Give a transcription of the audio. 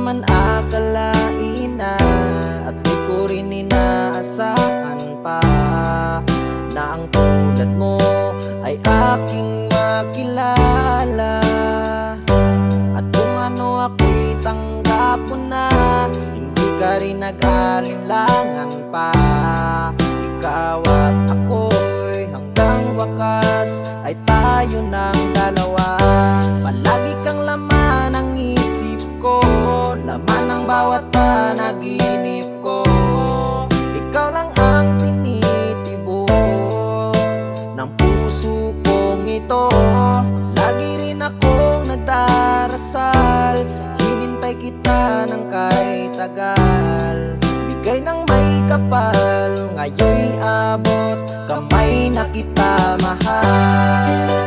naman akalain na, at di ko rin inaasahan pa, na ang tulad mo ay aking makilala. At kung ano ako'y tanggap mo na, hindi ka rin nag-alinlangan pa. Ikaw at ako'y hanggang wakas ay tayo ng dalawa. Palagi kang laman ng isip ko, laman ng bawat panaginip ko. Ikaw lang ang tinitibo ng puso kong ito. Lagi rin akong nagdarasal, hinintay kita ng kahit tagal. Bigay ng may kapal, ngayon'y abot kamay na kita mahal.